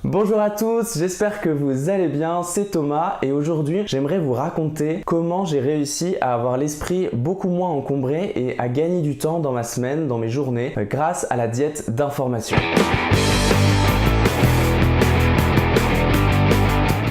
Bonjour à tous, j'espère que vous allez bien, c'est Thomas et aujourd'hui j'aimerais vous raconter comment j'ai réussi à avoir l'esprit beaucoup moins encombré et à gagner du temps dans ma semaine, dans mes journées, grâce à la diète d'information.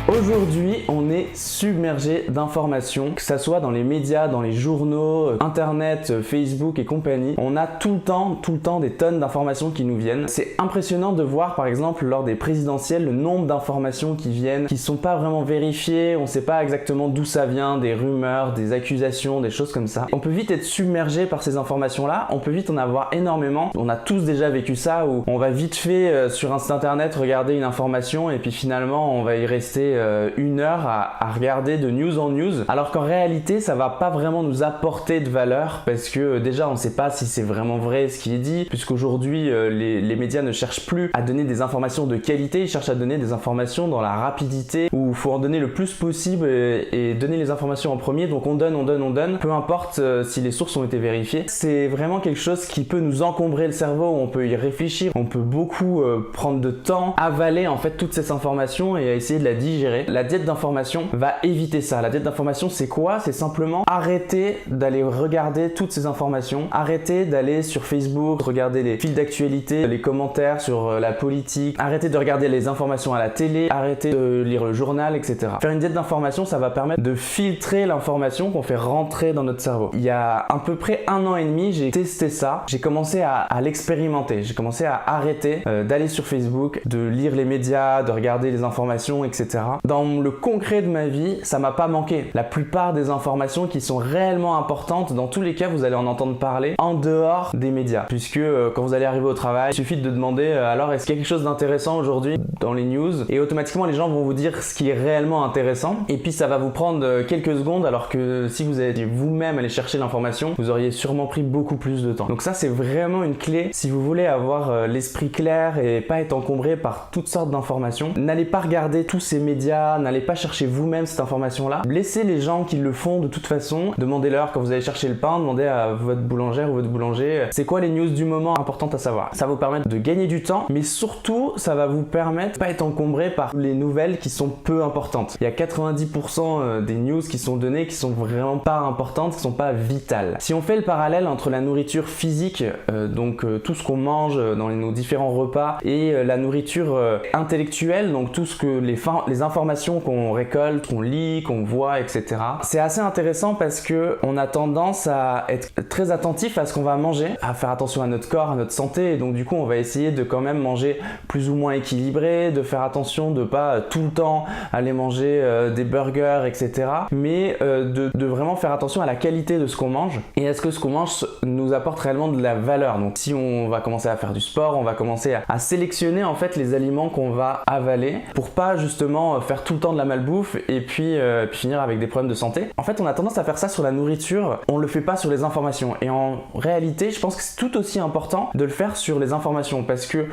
Aujourd'hui, on est submergé d'informations, que ça soit dans les médias, dans les journaux, internet, Facebook et compagnie. On a tout le temps des tonnes d'informations qui nous viennent. C'est impressionnant de voir par exemple lors des présidentielles le nombre d'informations qui viennent, qui sont pas vraiment vérifiées, on sait pas exactement d'où ça vient, des rumeurs, des accusations, des choses comme ça. On peut vite être submergé par ces informations-là, on peut vite en avoir énormément. On a tous déjà vécu ça où on va vite fait sur un site internet regarder une information et puis finalement on va y rester une heure à regarder de news en news, alors qu'en réalité ça va pas vraiment nous apporter de valeur parce que déjà on sait pas si c'est vraiment vrai ce qui est dit, puisqu'aujourd'hui les médias ne cherchent plus à donner des informations de qualité, ils cherchent à donner des informations dans la rapidité où il faut en donner le plus possible et donner les informations en premier, donc on donne, peu importe si les sources ont été vérifiées. C'est vraiment quelque chose qui peut nous encombrer le cerveau, on peut y réfléchir, on peut beaucoup prendre de temps, avaler en fait toutes ces informations et essayer de la digérer. La diète d'information va éviter ça. La diète d'information, c'est quoi? C'est simplement arrêter d'aller regarder toutes ces informations, arrêter d'aller sur Facebook, regarder les fils d'actualité, les commentaires sur la politique, arrêter de regarder les informations à la télé, arrêter de lire le journal, etc. Faire une diète d'information, ça va permettre de filtrer l'information qu'on fait rentrer dans notre cerveau. Il y a à peu près 1 an et demi, j'ai testé ça. J'ai commencé à l'expérimenter. J'ai commencé à arrêter d'aller sur Facebook, de lire les médias, de regarder les informations, etc. Dans le concret de ma vie, ça m'a pas manqué. La plupart des informations qui sont réellement importantes, dans tous les cas, vous allez en entendre parler en dehors des médias. Puisque quand vous allez arriver au travail, il suffit de demander alors est-ce qu'il y a quelque chose d'intéressant aujourd'hui dans les news, et automatiquement les gens vont vous dire ce qui est réellement intéressant, et puis ça va vous prendre quelques secondes, alors que si vous avez vous-même aller chercher l'information, vous auriez sûrement pris beaucoup plus de temps. Donc ça, c'est vraiment une clé si vous voulez avoir l'esprit clair et pas être encombré par toutes sortes d'informations. N'allez pas regarder tous ces médias, n'allez pas chercher vous-même cette information-là. Laissez les gens qui le font de toute façon. Demandez-leur quand vous allez chercher le pain, demandez à votre boulangère ou votre boulanger c'est quoi les news du moment importantes à savoir. Ça va vous permettre de gagner du temps, mais surtout ça va vous permettre de pas être encombré par les nouvelles qui sont peu importantes. Il y a 90% des news qui sont données qui sont vraiment pas importantes, qui sont pas vitales. Si on fait le parallèle entre la nourriture physique, donc tout ce qu'on mange dans nos différents repas, et la nourriture intellectuelle, donc tout ce que les informations qu'on récolte, qu'on lit, qu'on voit, etc. C'est assez intéressant parce que on a tendance à être très attentif à ce qu'on va manger, à faire attention à notre corps, à notre santé, et donc du coup on va essayer de quand même manger plus ou moins équilibré, de faire attention de pas tout le temps aller manger des burgers, etc. Mais de vraiment faire attention à la qualité de ce qu'on mange et est-ce que ce qu'on mange nous apporte réellement de la valeur. Donc si on va commencer à faire du sport, on va commencer à sélectionner en fait les aliments qu'on va avaler pour pas justement faire tout le temps de la malbouffe et puis finir avec des problèmes de santé. En fait, on a tendance à faire ça sur la nourriture, on le fait pas sur les informations. Et en réalité, je pense que c'est tout aussi important de le faire sur les informations parce que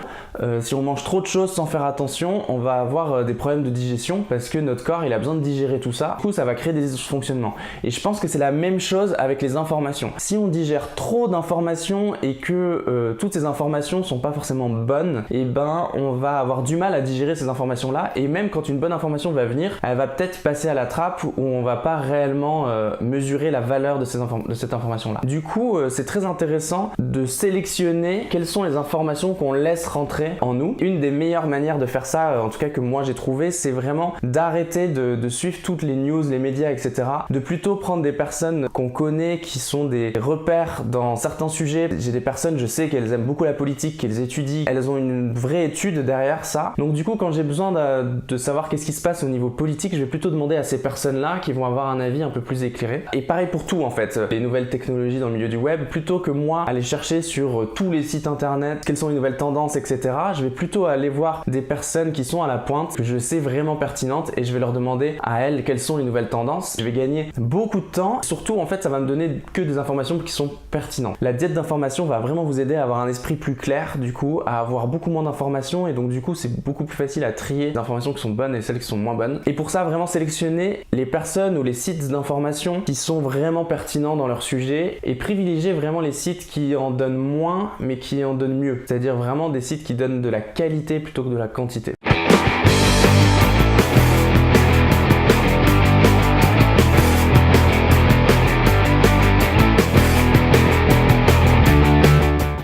si on mange trop de choses sans faire attention, on va avoir des problèmes de digestion parce que notre corps, il a besoin de digérer tout ça. Du coup, ça va créer des dysfonctionnements. Et je pense que c'est la même chose avec les informations. Si on digère trop d'informations et que toutes ces informations sont pas forcément bonnes, et ben on va avoir du mal à digérer ces informations-là, et même quand une bonne information va venir, elle va peut-être passer à la trappe où on va pas réellement mesurer la valeur de cette information-là. Du coup, c'est très intéressant de sélectionner quelles sont les informations qu'on laisse rentrer en nous. Une des meilleures manières de faire ça, en tout cas que moi j'ai trouvé, c'est vraiment d'arrêter de suivre toutes les news, les médias, etc. De plutôt prendre des personnes qu'on connaît, qui sont des repères dans certains sujets. J'ai des personnes, je sais qu'elles aiment beaucoup la politique, qu'elles étudient, elles ont une vraie étude derrière ça. Donc du coup, quand j'ai besoin de savoir qu'est-ce qui se passe au niveau politique, je vais plutôt demander à ces personnes-là qui vont avoir un avis un peu plus éclairé. Et pareil pour tout en fait, les nouvelles technologies dans le milieu du web, plutôt que moi aller chercher sur tous les sites internet quelles sont les nouvelles tendances, etc. Je vais plutôt aller voir des personnes qui sont à la pointe, que je sais vraiment pertinentes, et je vais leur demander à elles quelles sont les nouvelles tendances. Je vais gagner beaucoup de temps, surtout en fait ça va me donner que des informations qui sont pertinentes. La diète d'information va vraiment vous aider à avoir un esprit plus clair, du coup à avoir beaucoup moins d'informations, et donc du coup c'est beaucoup plus facile à trier les informations qui sont bonnes et celles qui sont moins bonnes. Et pour ça, vraiment sélectionner les personnes ou les sites d'information qui sont vraiment pertinents dans leur sujet et privilégier vraiment les sites qui en donnent moins mais qui en donnent mieux. C'est-à-dire vraiment des sites qui donnent de la qualité plutôt que de la quantité.